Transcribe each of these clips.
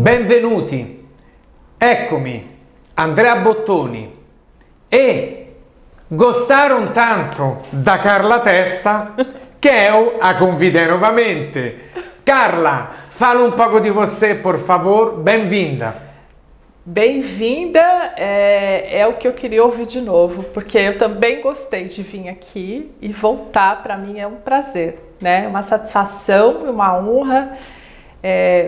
Benvenuti, eccomi, Andrea Bottoni e gostaram tanto da Carla Testa que eu a convidei novamente. Carla, fala um pouco de você, por favor, bem-vinda. Bem-vinda é o que eu queria ouvir de novo, porque eu também gostei de vir aqui e voltar, para mim é um prazer, né? Uma satisfação e uma honra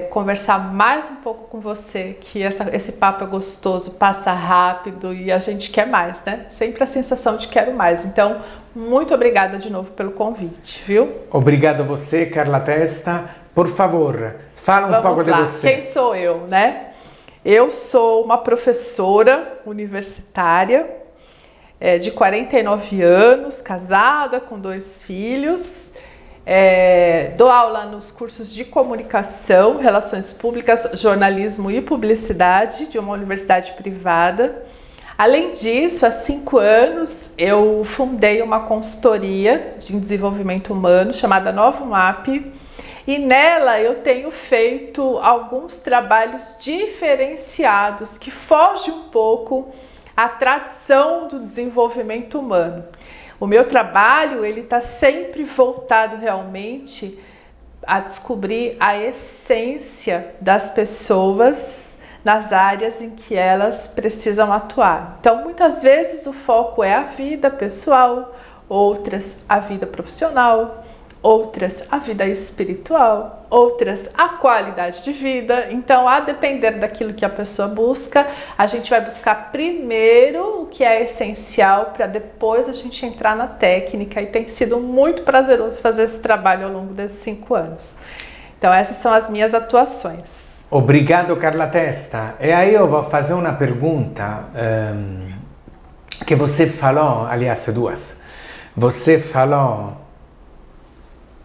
conversar mais um pouco com você, que esse papo é gostoso, passa rápido e a gente quer mais, né? Sempre a sensação de quero mais. Então, muito obrigada de novo pelo convite, viu? Obrigado a você, Carla Testa. Por favor, fala um pouco de você. Quem sou eu, né? Eu sou uma professora universitária de 49 anos, casada com 2 filhos. Dou aula nos cursos de comunicação, relações públicas, jornalismo e publicidade de uma universidade privada. Além disso, há 5 anos eu fundei uma consultoria de desenvolvimento humano chamada Novo Map, e nela eu tenho feito alguns trabalhos diferenciados que fogem um pouco à tradição do desenvolvimento humano. O meu trabalho ele está sempre voltado realmente a descobrir a essência das pessoas nas áreas em que elas precisam atuar. Então, muitas vezes o foco é a vida pessoal, outras a vida profissional, outras a vida espiritual, outras a qualidade de vida. Então, a depender daquilo que a pessoa busca, a gente vai buscar primeiro o que é essencial para depois a gente entrar na técnica, e tem sido muito prazeroso fazer esse trabalho ao longo desses 5 anos. Então, essas são as minhas atuações. Obrigado, Carla Testa. E aí eu vou fazer uma pergunta que você falou, aliás, duas. Você falou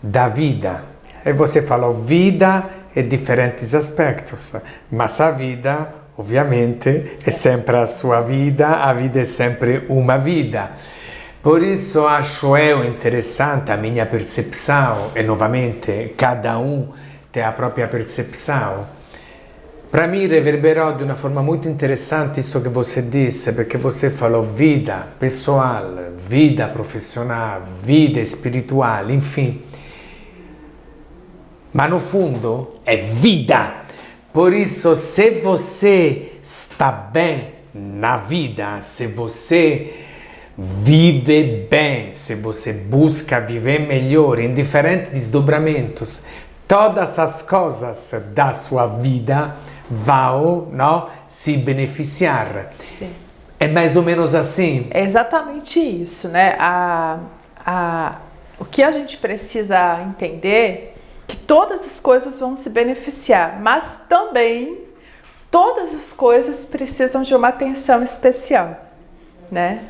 da vida, e você falou vida em diferentes aspectos, mas a vida, obviamente, é sempre a sua vida, a vida é sempre uma vida. Por isso acho eu interessante a minha percepção, e novamente cada tem a própria percepção. Para mim reverberou de uma forma muito interessante isso que você disse, porque você falou vida pessoal, vida profissional, vida espiritual, enfim. Mas no fundo é vida. Por isso, se você está bem na vida, se você vive bem, se você busca viver melhor em diferentes desdobramentos, todas as coisas da sua vida vão se beneficiar. Sim. É mais ou menos assim? É exatamente isso, né? O que a gente precisa entender que todas as coisas vão se beneficiar, mas também todas as coisas precisam de uma atenção especial, né?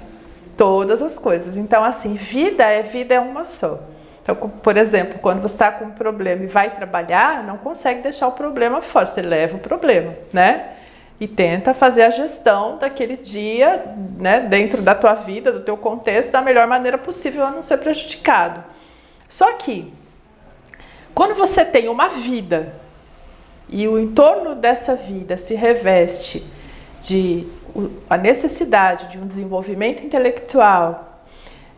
Todas as coisas. Então, assim, vida é uma só. Então, por exemplo, quando você está com um problema e vai trabalhar, não consegue deixar o problema fora, você leva o problema, né? E tenta fazer a gestão daquele dia, né, dentro da tua vida, do teu contexto, da melhor maneira possível a não ser prejudicado. Só que quando você tem uma vida e o entorno dessa vida se reveste de a necessidade de um desenvolvimento intelectual,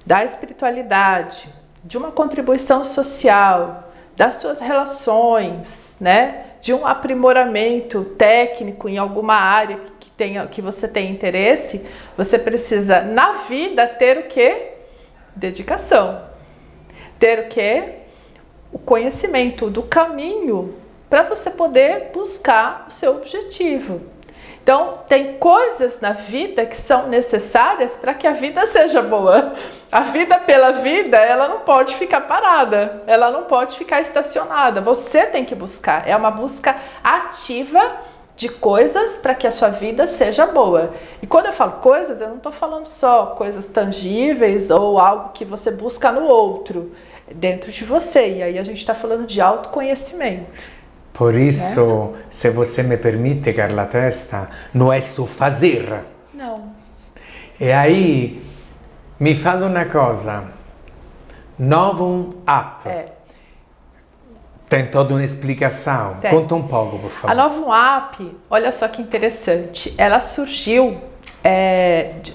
da espiritualidade, de uma contribuição social, das suas relações, né, de um aprimoramento técnico em alguma área que você tem interesse, você precisa na vida ter o quê? Dedicação. Ter o quê? O conhecimento do caminho para você poder buscar o seu objetivo. Então, tem coisas na vida que são necessárias para que a vida seja boa. A vida pela vida, ela não pode ficar parada, ela não pode ficar estacionada. Você tem que buscar, é uma busca ativa de coisas para que a sua vida seja boa. E quando eu falo coisas, eu não estou falando só coisas tangíveis ou algo que você busca no outro, dentro de você. E aí a gente está falando de autoconhecimento. Por isso, se você me permite, Carla Testa, não é só fazer. Não. E aí, me fala uma coisa. Novum App. Tem toda uma explicação. Tem. Conta um pouco, por favor. A Novum App, olha só que interessante, ela surgiu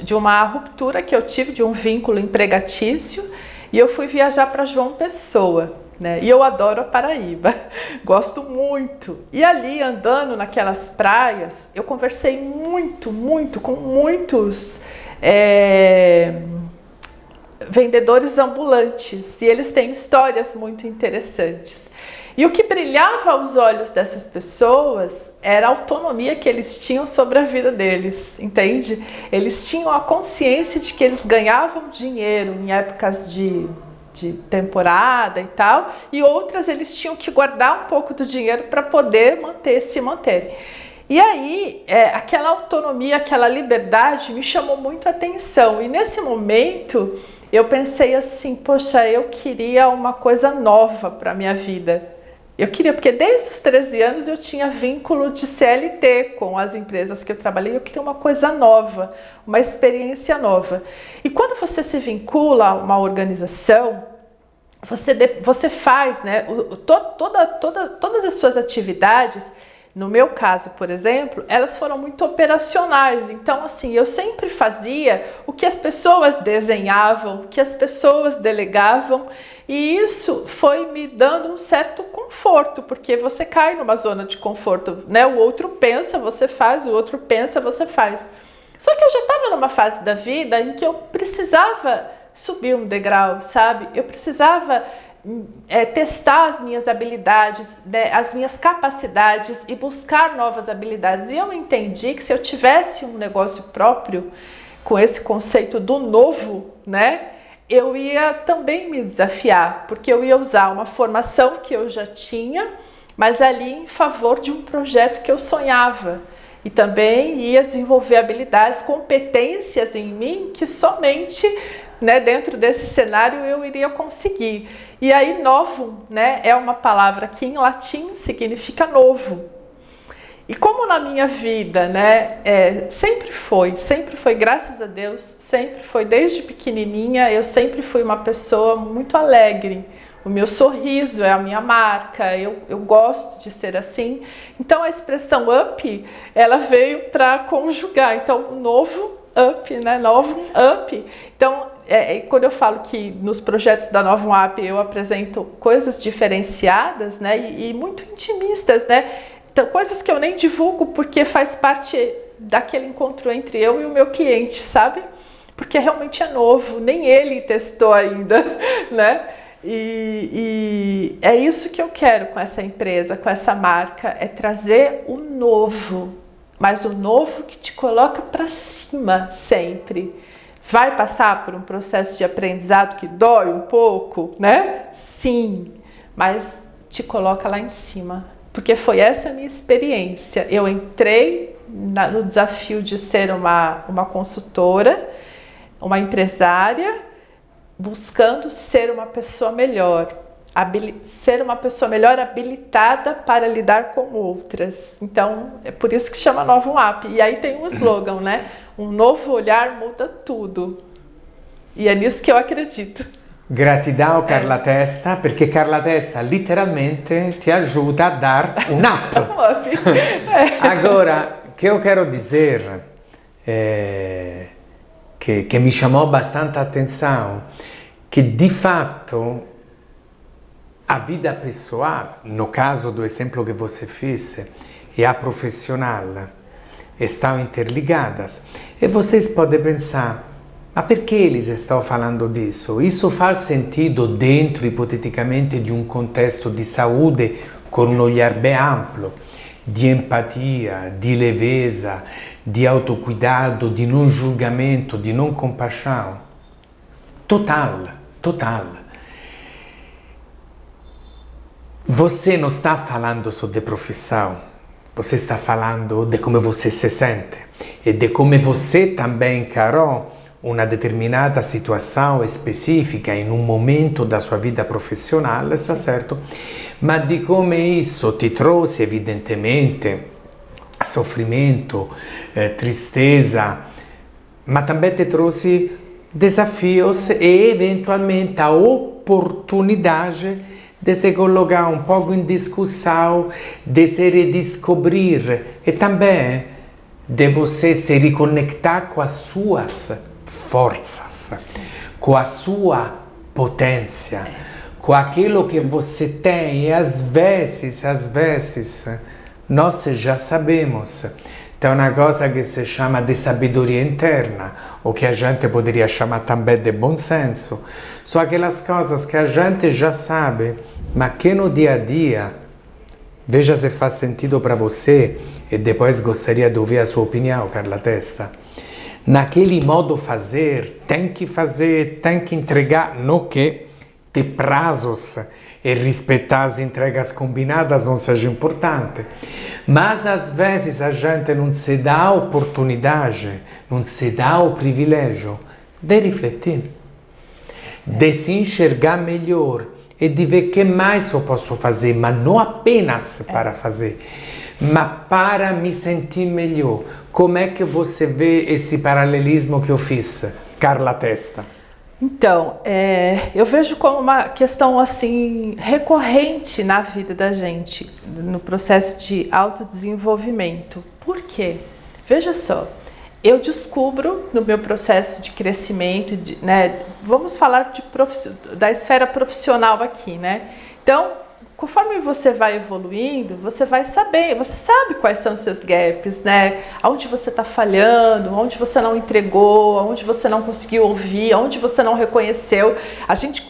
de uma ruptura que eu tive, de um vínculo empregatício, e eu fui viajar para João Pessoa, né? E eu adoro a Paraíba, gosto muito. E ali, andando naquelas praias, eu conversei muito com muitos vendedores ambulantes, e eles têm histórias muito interessantes. E o que brilhava aos olhos dessas pessoas era a autonomia que eles tinham sobre a vida deles, entende? Eles tinham a consciência de que eles ganhavam dinheiro em épocas de temporada e tal, e outras eles tinham que guardar um pouco do dinheiro para poder se manterem. E aí, aquela autonomia, aquela liberdade me chamou muito a atenção. E nesse momento, eu pensei assim, poxa, eu queria uma coisa nova para a minha vida. Eu queria, porque desde os 13 anos eu tinha vínculo de CLT com as empresas que eu trabalhei, eu queria uma coisa nova, uma experiência nova. E quando você se vincula a uma organização, você faz, né, todas as suas atividades. No meu caso, por exemplo, elas foram muito operacionais. Então, assim, eu sempre fazia o que as pessoas desenhavam, o que as pessoas delegavam, e isso foi me dando um certo conforto, porque você cai numa zona de conforto, né? O outro pensa, você faz, o outro pensa, você faz. Só que eu já estava numa fase da vida em que eu precisava subir um degrau, sabe? Eu precisava testar as minhas habilidades, né, as minhas capacidades e buscar novas habilidades. E eu entendi que se eu tivesse um negócio próprio, com esse conceito do novo, né, eu ia também me desafiar, porque eu ia usar uma formação que eu já tinha, mas ali em favor de um projeto que eu sonhava. E também ia desenvolver habilidades, competências em mim que somente, né, dentro desse cenário eu iria conseguir. E aí novo, né, é uma palavra que em latim significa novo. E como na minha vida, né, sempre foi, graças a Deus, sempre foi, desde pequenininha, eu sempre fui uma pessoa muito alegre. O meu sorriso é a minha marca, eu gosto de ser assim. Então a expressão up, ela veio para conjugar. Então, novo, up, né, novo, up. Então, quando eu falo que nos projetos da Novum App eu apresento coisas diferenciadas, né, e muito intimistas, né, então, coisas que eu nem divulgo porque faz parte daquele encontro entre eu e o meu cliente, sabe? Porque realmente é novo, nem ele testou ainda, né? E é isso que eu quero com essa empresa, com essa marca, é trazer o novo, mas o novo que te coloca para cima sempre. Vai passar por um processo de aprendizado que dói um pouco, né? Sim, mas te coloca lá em cima. Porque foi essa a minha experiência. Eu entrei no desafio de ser uma consultora, uma empresária, buscando ser uma pessoa melhor. Ser uma pessoa melhor habilitada para lidar com outras. Então, é por isso que chama Novum App. E aí tem um slogan, né? Um novo olhar muda tudo. E é nisso que eu acredito. Gratidão, Carla Testa, perché Carla Testa letteralmente ti aiuta a dar un up. Agora, che eu quero dizer, che mi chamou bastante a atenção, que de fato a vida pessoal, no caso do exemplo que você fez, e a profissional estão interligadas. E vocês podem pensar, ma perché eles estão falando disso? Isso faz sentido dentro, ipoteticamente, di un contesto di saúde con un olhar bem amplo, di empatia, di leveza, di autocuidado, di non julgamento, di non compaixão? Total, total. Você não está falando só de profissão, você está falando de como você se sente e de como você também encarou una determinata situazione specifica in un momento da sua vida profissionale, sta certo? Ma di come isso ti trouxe evidentemente sofrimento, tristeza, ma também te trouxe desafios e eventualmente a oportunidade de se colocar um pouco em discussão, de se redescobrir e também de você se reconectar com as suas forças, com a sua potência, com aquilo que você tem. E às vezes, nós já sabemos. Tem uma coisa que se chama de sabedoria interna, ou que a gente poderia chamar também de bom senso. São aquelas coisas que a gente já sabe, mas que no dia a dia, veja se faz sentido para você, e depois gostaria de ouvir a sua opinião, Carla Testa. Naquele modo fazer, tem que entregar, no que ter prazos e respeitar as entregas combinadas não seja importante. Mas às vezes a gente não se dá a oportunidade, não se dá o privilégio de refletir, de se enxergar melhor e de ver o que mais eu posso fazer, mas não apenas para fazer, mas para me sentir melhor. Como é que você vê esse paralelismo que eu fiz, Carla Testa? Então, eu vejo como uma questão assim recorrente na vida da gente, no processo de autodesenvolvimento. Por quê? Veja só, eu descubro no meu processo de crescimento, vamos falar da esfera profissional aqui, né? Então, conforme você vai evoluindo, você sabe quais são os seus gaps, né? Aonde você está falhando, onde você não entregou, aonde você não conseguiu ouvir, aonde você não reconheceu. A gente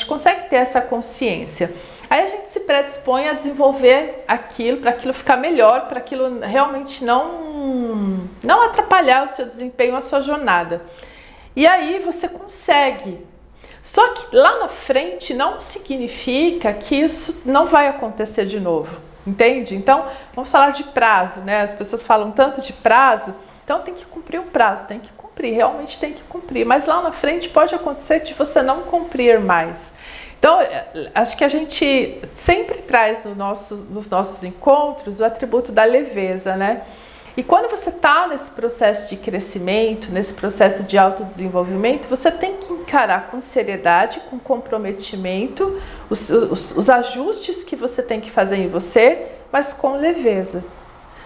consegue ter essa consciência. Aí a gente se predispõe a desenvolver aquilo, para aquilo ficar melhor, para aquilo realmente não atrapalhar o seu desempenho, a sua jornada. E aí você consegue. Só que lá na frente não significa que isso não vai acontecer de novo, entende? Então, vamos falar de prazo, né? As pessoas falam tanto de prazo, então tem que cumprir o prazo, tem que cumprir, realmente tem que cumprir. Mas lá na frente pode acontecer de você não cumprir mais. Então, acho que a gente sempre traz nos nossos encontros o atributo da leveza, né? E quando você está nesse processo de crescimento, nesse processo de autodesenvolvimento, você tem que encarar com seriedade, com comprometimento, os ajustes que você tem que fazer em você, mas com leveza,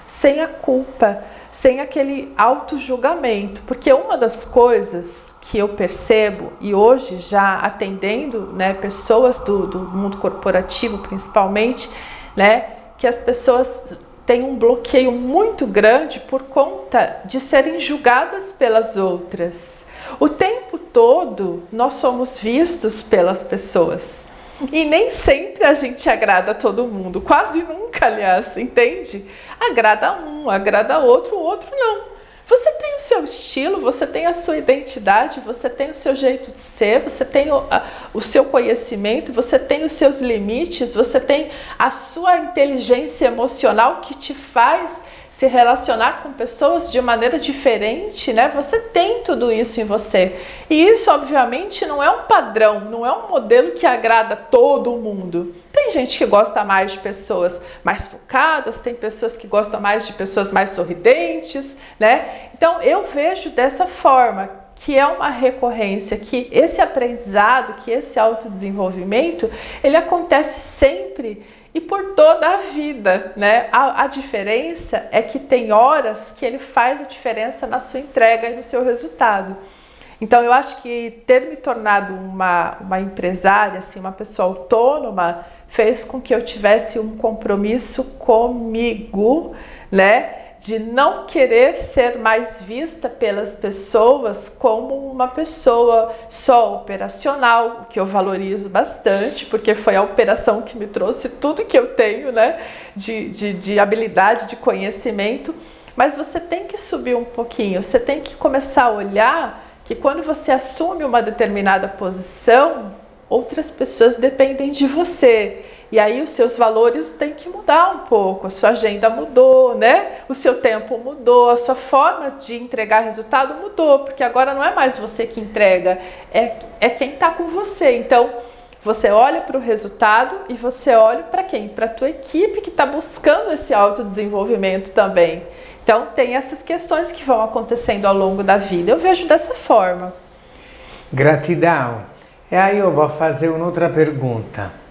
sem a culpa, sem aquele auto-julgamento. Porque uma das coisas que eu percebo, e hoje já atendendo, né, pessoas do mundo corporativo principalmente, né, que as pessoas tem um bloqueio muito grande por conta de serem julgadas pelas outras. O tempo todo nós somos vistos pelas pessoas e nem sempre a gente agrada a todo mundo, quase nunca, aliás, entende? Agrada um, agrada outro, o outro não. Você tem o seu estilo, você tem a sua identidade, você tem o seu jeito de ser, você tem o seu conhecimento, você tem os seus limites, você tem a sua inteligência emocional que te faz se relacionar com pessoas de maneira diferente, né? Você tem tudo isso em você. E isso, obviamente, não é um padrão, não é um modelo que agrada todo mundo. Tem gente que gosta mais de pessoas mais focadas, tem pessoas que gostam mais de pessoas mais sorridentes, né? Então, eu vejo dessa forma, que é uma recorrência, que esse aprendizado, que esse autodesenvolvimento, ele acontece sempre e por toda a vida, né? A diferença é que tem horas que ele faz a diferença na sua entrega e no seu resultado. Então, eu acho que ter me tornado uma empresária, assim, uma pessoa autônoma, fez com que eu tivesse um compromisso comigo, né? De não querer ser mais vista pelas pessoas como uma pessoa só operacional, o que eu valorizo bastante, porque foi a operação que me trouxe tudo que eu tenho, né, de habilidade, de conhecimento. Mas você tem que subir um pouquinho, você tem que começar a olhar que quando você assume uma determinada posição, outras pessoas dependem de você. E aí os seus valores têm que mudar um pouco, a sua agenda mudou, né? O seu tempo mudou, a sua forma de entregar resultado mudou, porque agora não é mais você que entrega, é quem está com você. Então, você olha para o resultado e você olha para quem? Para a tua equipe que está buscando esse autodesenvolvimento também. Então, tem essas questões que vão acontecendo ao longo da vida. Eu vejo dessa forma. Gratidão. E aí eu vou fazer uma outra pergunta.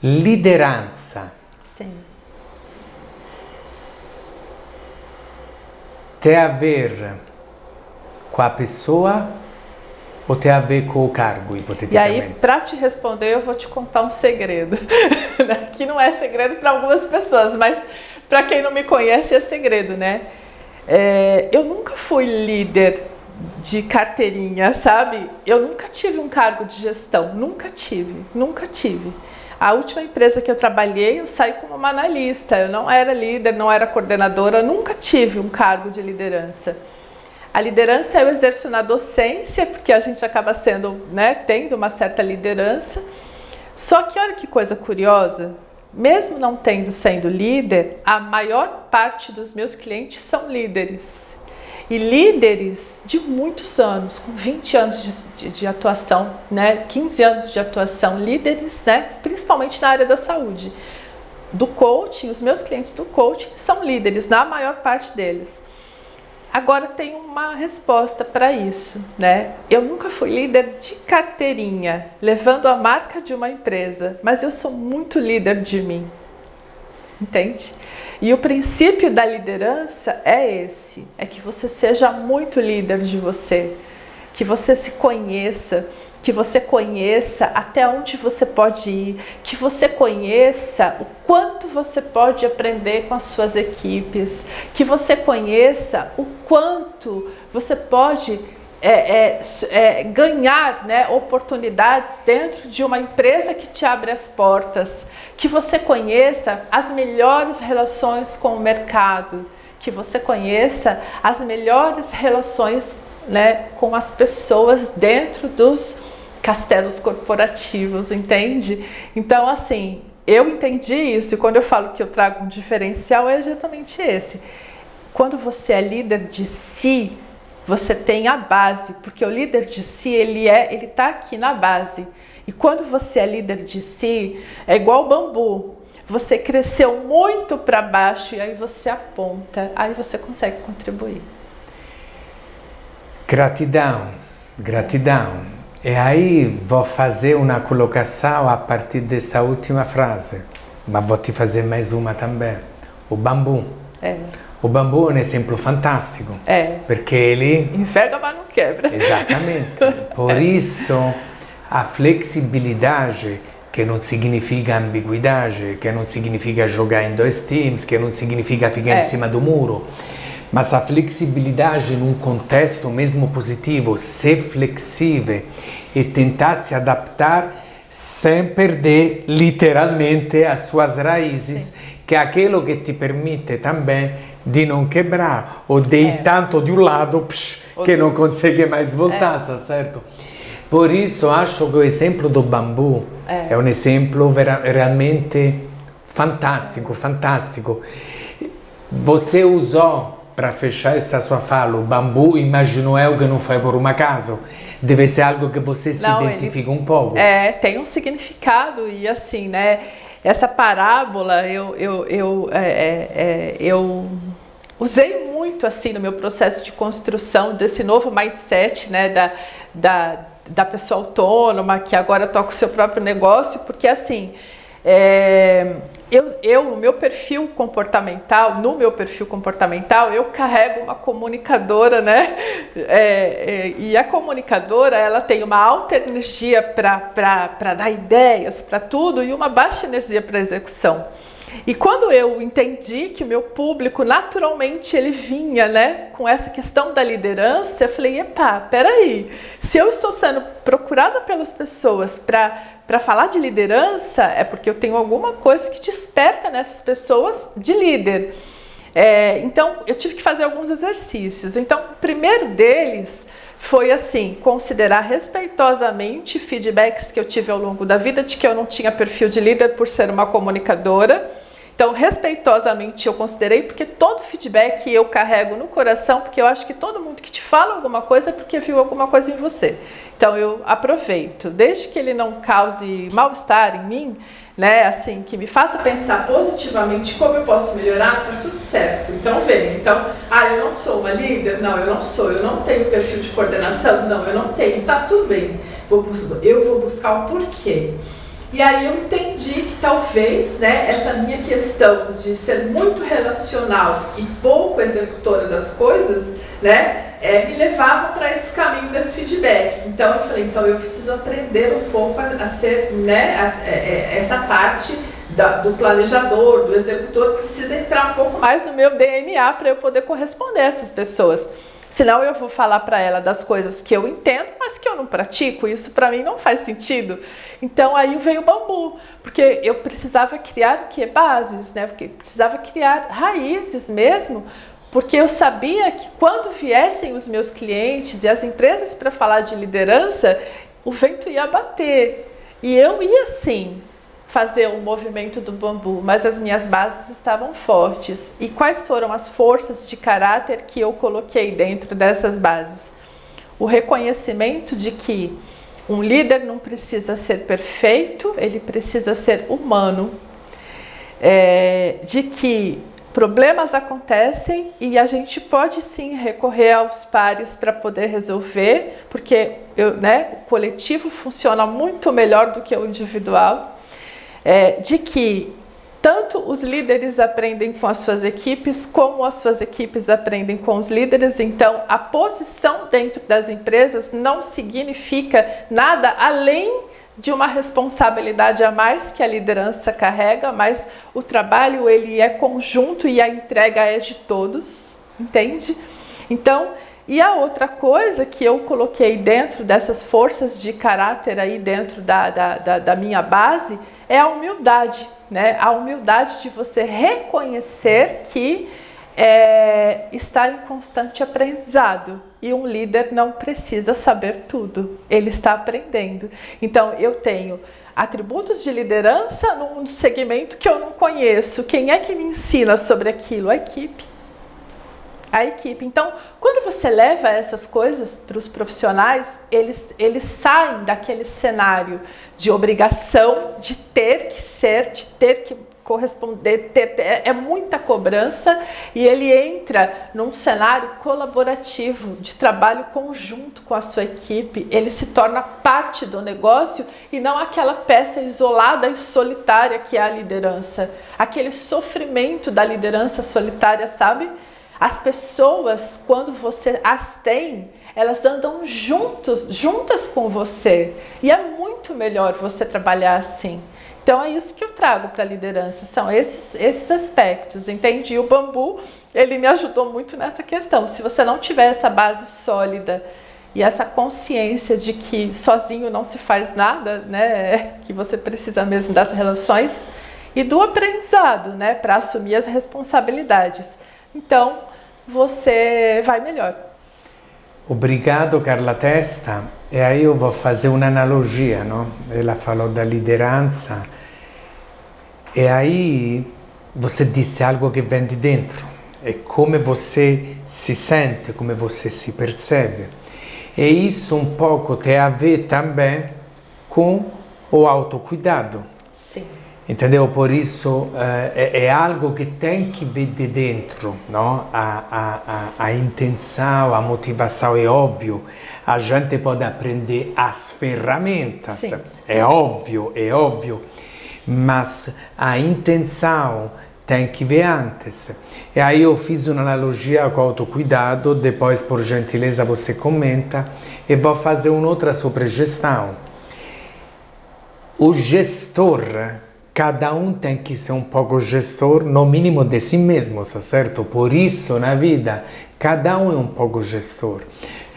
liderança Sim. tem a ver com a pessoa ou tem a ver com o cargo, E hipoteticamente? aí, para te responder, eu vou te contar um segredo, né? Que não é segredo para algumas pessoas, mas para quem não me conhece é segredo, né? Eu nunca fui líder de carteirinha, sabe? Eu nunca tive um cargo de gestão, nunca tive. A última empresa que eu trabalhei, eu saí como uma analista, eu não era líder, não era coordenadora, nunca tive um cargo de liderança. A liderança eu exerço na docência, porque a gente acaba sendo, né, tendo uma certa liderança. Só que olha que coisa curiosa, mesmo não sendo líder, a maior parte dos meus clientes são líderes. E líderes de muitos anos, com 20 anos de atuação, né, 15 anos de atuação, líderes, né, principalmente na área da saúde. Do coaching, os meus clientes do coaching são líderes, na maior parte deles. Agora tem uma resposta para isso, né? Eu nunca fui líder de carteirinha, levando a marca de uma empresa, mas eu sou muito líder de mim, entende? E o princípio da liderança é esse, é que você seja muito líder de você, que você se conheça, que você conheça até onde você pode ir, que você conheça o quanto você pode aprender com as suas equipes, que você conheça o quanto você pode ganhar, né, oportunidades dentro de uma empresa que te abre as portas, que você conheça as melhores relações com o mercado, que você conheça as melhores relações, né, com as pessoas dentro dos castelos corporativos, entende? Então, assim, eu entendi isso, e quando eu falo que eu trago um diferencial, é exatamente esse. Quando você é líder de si, você tem a base, porque o líder de si, ele tá aqui na base. E quando você é líder de si, é igual o bambu. Você cresceu muito para baixo e aí você aponta, aí você consegue contribuir. Gratidão, gratidão. E aí vou fazer uma colocação a partir dessa última frase, mas vou te fazer mais uma também. O bambu. O bambu é um exemplo fantástico, porque ele... enverga, mas não quebra. Exatamente. Por isso, a flexibilidade, que não significa ambiguidade, que não significa jogar em dois times, que não significa ficar em cima do muro, mas a flexibilidade num contexto mesmo positivo, ser flexível e tentar se adaptar sem perder literalmente as suas raízes, sim, que é aquilo que te permite também de não quebrar ou de ir tanto de um lado que não consegue mais voltar, certo? Por isso acho que o exemplo do bambu é um exemplo realmente fantástico, fantástico. Você usou, para fechar essa sua fala, o bambu, imagino eu que não foi por um acaso. Deve ser algo que você se identifica um pouco. Tem um significado e assim, né? Essa parábola eu usei muito assim no meu processo de construção desse novo mindset, né? Da pessoa autônoma que agora toca o seu próprio negócio, porque assim, no meu perfil comportamental, eu carrego uma comunicadora, né? E a comunicadora, ela tem uma alta energia para dar ideias, para tudo, e uma baixa energia para execução. E quando eu entendi que o meu público, naturalmente, ele vinha, né, com essa questão da liderança, eu falei, peraí, se eu estou sendo procurada pelas pessoas para falar de liderança, é porque eu tenho alguma coisa que desperta nessas pessoas de líder. Então, eu tive que fazer alguns exercícios. Então, o primeiro deles foi assim, considerar respeitosamente feedbacks que eu tive ao longo da vida de que eu não tinha perfil de líder por ser uma comunicadora. Então, respeitosamente eu considerei, porque todo feedback eu carrego no coração, porque eu acho que todo mundo que te fala alguma coisa é porque viu alguma coisa em você. Então, eu aproveito, desde que ele não cause mal-estar em mim, né, assim, que me faça pensar positivamente como eu posso melhorar, tá tudo certo. Então, vem. Então, eu não sou uma líder? Não, eu não sou. Eu não tenho perfil de coordenação? Não, eu não tenho. Tá tudo bem. Eu vou buscar o porquê. E aí eu entendi que talvez, né, essa minha questão de ser muito relacional e pouco executora das coisas, né, me levava para esse caminho desse feedback. Então eu falei, então eu preciso aprender um pouco a ser, né, essa parte do planejador, do executor, precisa entrar um pouco mais no meu DNA para eu poder corresponder a essas pessoas. Senão eu vou falar para ela das coisas que eu entendo, mas que eu não pratico. Isso para mim não faz sentido. Então aí veio o bambu, porque eu precisava criar o quê? Bases, né? Porque precisava criar raízes mesmo, porque eu sabia que quando viessem os meus clientes e as empresas para falar de liderança, o vento ia bater. E eu ia sim fazer o movimento do bambu, mas as minhas bases estavam fortes. E quais foram as forças de caráter que eu coloquei dentro dessas bases? O reconhecimento de que um líder não precisa ser perfeito, ele precisa ser humano. De que problemas acontecem e a gente pode sim recorrer aos pares para poder resolver, porque o coletivo funciona muito melhor do que o individual. De que tanto os líderes aprendem com as suas equipes, como as suas equipes aprendem com os líderes. Então, a posição dentro das empresas não significa nada além de uma responsabilidade a mais que a liderança carrega, mas o trabalho ele é conjunto e a entrega é de todos, entende? Então, e a outra coisa que eu coloquei dentro dessas forças de caráter aí dentro da minha base é a humildade, né? A humildade de você reconhecer que está em constante aprendizado e um líder não precisa saber tudo, ele está aprendendo. Então eu tenho atributos de liderança num segmento que eu não conheço. Quem é que me ensina sobre aquilo? A equipe. A equipe. Então, quando você leva essas coisas para os profissionais, eles saem daquele cenário de obrigação, de ter que ser, de ter que corresponder, é muita cobrança, e ele entra num cenário colaborativo, de trabalho conjunto com a sua equipe. Ele se torna parte do negócio e não aquela peça isolada e solitária que é a liderança. Aquele sofrimento da liderança solitária, sabe? As pessoas, quando você as tem, elas andam juntas com você. E é muito melhor você trabalhar assim. Então é isso que eu trago para a liderança, são esses aspectos, entende? E o bambu, ele me ajudou muito nessa questão. Se você não tiver essa base sólida e essa consciência de que sozinho não se faz nada, né? Que você precisa mesmo das relações e do aprendizado, né? Para assumir as responsabilidades. Então, você vai melhor. Obrigado, Carla Testa. E aí eu vou fazer uma analogia, não? Ela falou da liderança. E aí você disse algo que vem de dentro. É como você se sente, como você se percebe. E isso um pouco tem a ver também com o autocuidado. Sim. Entendeu? Por isso é algo que tem que vir de dentro, não? A intenção, a motivação é óbvio. A gente pode aprender as ferramentas, sim, é óbvio, mas a intenção tem que vir antes. E aí eu fiz uma analogia com o autocuidado, depois por gentileza você comenta, e vou fazer uma outra sobre gestão. O gestor, cada um tem que ser um pouco gestor, no mínimo de si mesmo, certo? Por isso, na vida, cada um é um pouco gestor.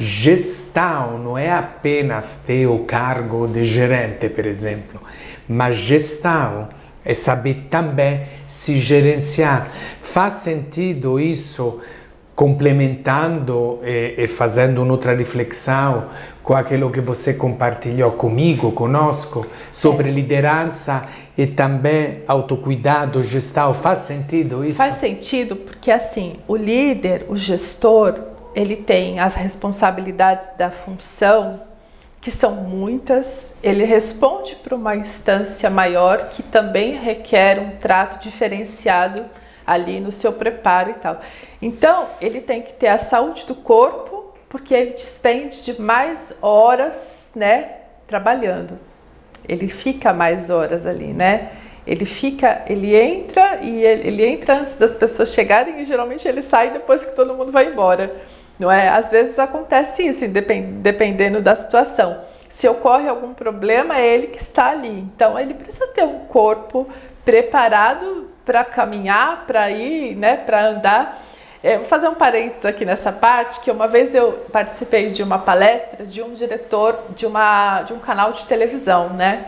Gestão não é apenas ter o cargo de gerente, por exemplo, mas gestão é saber também se gerenciar. Faz sentido isso, complementando e fazendo outra reflexão com aquilo que você compartilhou comigo, conosco, sobre liderança e também autocuidado, gestão. Faz sentido isso? Faz sentido porque, assim, o líder, o gestor, ele tem as responsabilidades da função, que são muitas, ele responde para uma instância maior que também requer um trato diferenciado ali no seu preparo e tal. Então, ele tem que ter a saúde do corpo, porque ele despende de mais horas, né, trabalhando. ele fica mais horas ali, né? Ele entra e ele entra antes das pessoas chegarem e geralmente ele sai depois que todo mundo vai embora, não é? Às vezes acontece isso, dependendo da situação. Se ocorre algum problema, é ele que está ali. Então, ele precisa ter um corpo preparado para caminhar, para ir, né, para andar. Vou fazer um parênteses aqui nessa parte, que uma vez eu participei de uma palestra de um diretor de um canal de televisão, né?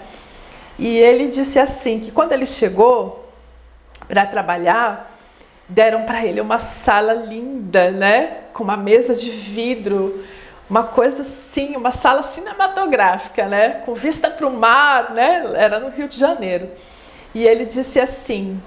E ele disse assim, que quando ele chegou para trabalhar, deram para ele uma sala linda, né? Com uma mesa de vidro, uma coisa assim, uma sala cinematográfica, né? Com vista para o mar, né? Era no Rio de Janeiro. E ele disse assim: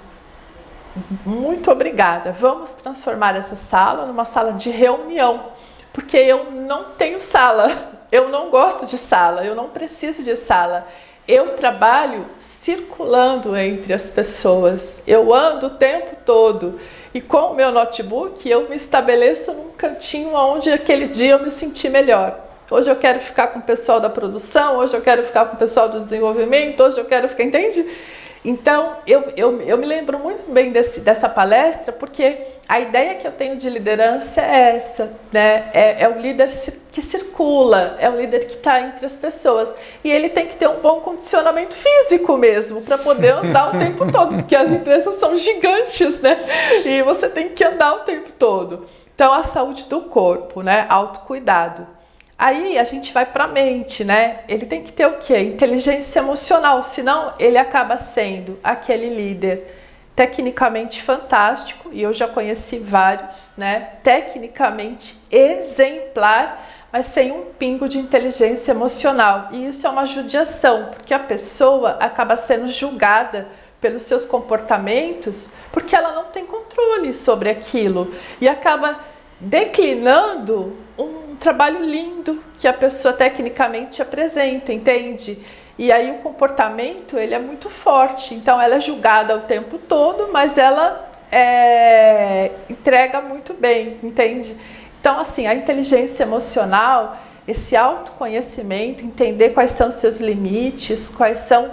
muito obrigada, vamos transformar essa sala numa sala de reunião, porque eu não tenho sala, eu não gosto de sala, eu não preciso de sala. Eu trabalho circulando entre as pessoas, eu ando o tempo todo. E com o meu notebook, eu me estabeleço num cantinho onde aquele dia eu me senti melhor. Hoje eu quero ficar com o pessoal da produção, hoje eu quero ficar com o pessoal do desenvolvimento, hoje eu quero ficar, entende? Então, eu me lembro muito bem dessa palestra, porque a ideia que eu tenho de liderança é essa, né? É o líder que circula, é o líder que está entre as pessoas. E ele tem que ter um bom condicionamento físico mesmo, para poder andar o tempo todo, porque as empresas são gigantes, né? E você tem que andar o tempo todo. Então, a saúde do corpo, né? Autocuidado. Aí a gente vai para a mente, né? Ele tem que ter o quê? Inteligência emocional, senão ele acaba sendo aquele líder tecnicamente fantástico, e eu já conheci vários, né? Tecnicamente exemplar, mas sem um pingo de inteligência emocional. E isso é uma judiação, porque a pessoa acaba sendo julgada pelos seus comportamentos, porque ela não tem controle sobre aquilo e acaba declinando um trabalho lindo que a pessoa tecnicamente apresenta, entende? E aí o comportamento, ele é muito forte, então ela é julgada o tempo todo, mas ela entrega muito bem, entende? Então, assim, a inteligência emocional, esse autoconhecimento, entender quais são os seus limites, quais são,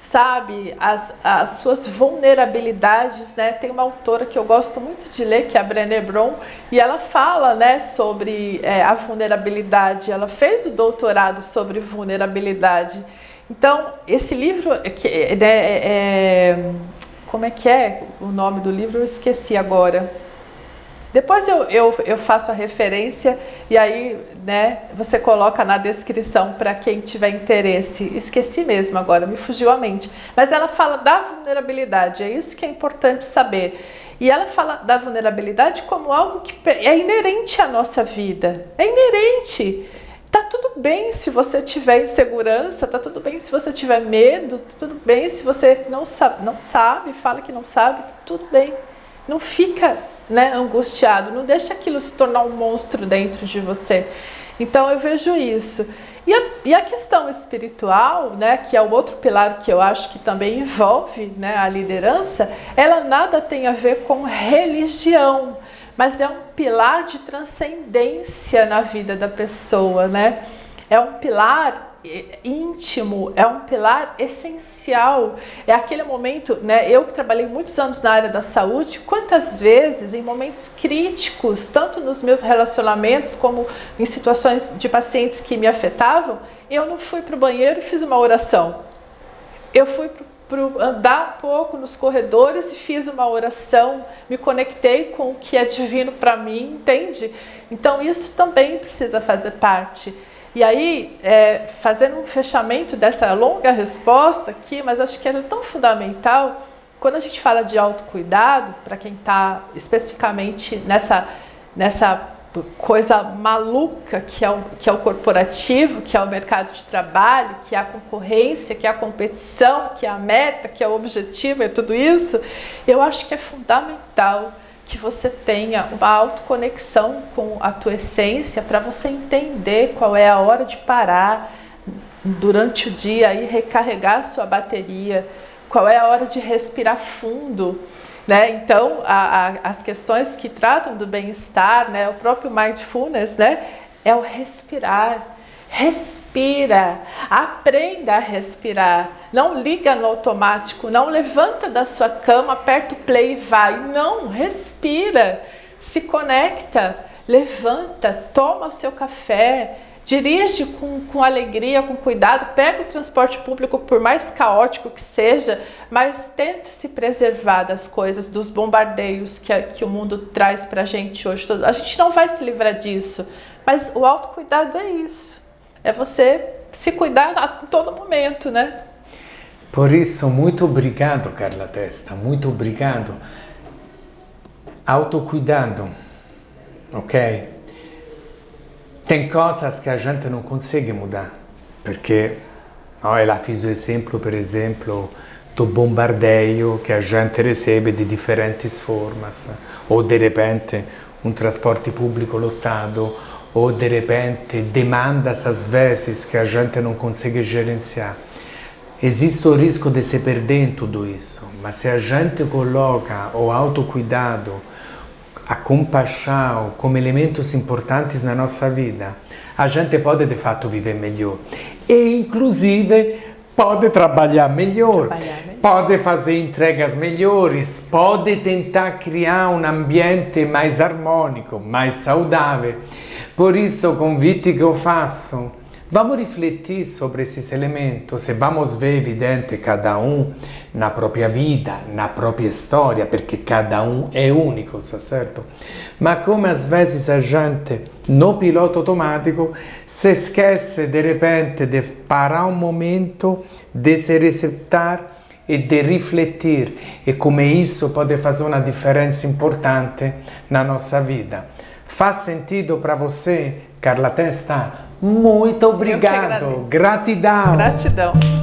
sabe, as suas vulnerabilidades, né? Tem uma autora que eu gosto muito de ler, que é a Brené Brown, e ela fala, né, sobre a vulnerabilidade. Ela fez o doutorado sobre vulnerabilidade. Então, esse livro, como é que é o nome do livro? Eu esqueci agora. Depois eu faço a referência e aí, né, você coloca na descrição para quem tiver interesse. Esqueci mesmo agora, me fugiu a mente. Mas ela fala da vulnerabilidade, é isso que é importante saber. E ela fala da vulnerabilidade como algo que é inerente à nossa vida. É inerente. Tá tudo bem se você tiver insegurança, tá tudo bem se você tiver medo, tá tudo bem se você não sabe, fala que não sabe, tá tudo bem. Não fica, né, angustiado, não deixa aquilo se tornar um monstro dentro de você. Então eu vejo isso. E a questão espiritual, né, que é o outro pilar que eu acho que também envolve, né, a liderança, ela nada tem a ver com religião, mas é um pilar de transcendência na vida da pessoa, né? É um pilar íntimo, é um pilar essencial, é aquele momento, né? Eu que trabalhei muitos anos na área da saúde, quantas vezes em momentos críticos, tanto nos meus relacionamentos como em situações de pacientes que me afetavam, eu não fui para o banheiro e fiz uma oração. Eu fui andar um pouco nos corredores e fiz uma oração, me conectei com o que é divino para mim, entende? Então isso também precisa fazer parte. E aí, fazendo um fechamento dessa longa resposta aqui, mas acho que ela é tão fundamental, quando a gente fala de autocuidado, para quem está especificamente nessa coisa maluca que é o corporativo, que é o mercado de trabalho, que é a concorrência, que é a competição, que é a meta, que é o objetivo, é tudo isso, eu acho que é fundamental que você tenha uma autoconexão com a tua essência para você entender qual é a hora de parar durante o dia e recarregar a sua bateria, qual é a hora de respirar fundo, né? Então, as questões que tratam do bem-estar, né? O próprio mindfulness, né? É o respirar. respira, aprenda a respirar, não liga no automático, não levanta da sua cama, aperta o play e vai, não, respira, se conecta, levanta, toma o seu café, dirige com alegria, com cuidado, pega o transporte público, por mais caótico que seja, mas tenta se preservar das coisas, dos bombardeios que o mundo traz pra gente hoje. A gente não vai se livrar disso, mas o autocuidado é isso. É você se cuidar a todo momento, né? Por isso, muito obrigado, Carla Testa, muito obrigado. Autocuidado, ok? Tem coisas que a gente não consegue mudar, perché ela fez o exemplo, per esempio, do bombardeio que a gente recebe de diferentes formas, ou de repente um transporte público lotado, ou de repente demandas às vezes que a gente não consegue gerenciar. Existe o risco de se perder em tudo isso, mas se a gente coloca o autocuidado, a compaixão como elementos importantes na nossa vida, a gente pode de fato viver melhor e inclusive pode trabalhar melhor, pode fazer entregas melhores, pode tentar criar um ambiente mais harmônico, mais saudável. Por isso o convite que eu faço, vamos refletir sobre esses elementos e vamos ver, evidente, cada um na própria vida, na própria história, porque cada um é único, tá certo? Mas como às vezes a gente, no piloto automático, se esquece de repente de parar um momento, de se resetar e de refletir, e como isso pode fazer uma diferença importante na nossa vida. Faz sentido para você, Carla Testa? Muito obrigado. Gratidão. Gratidão.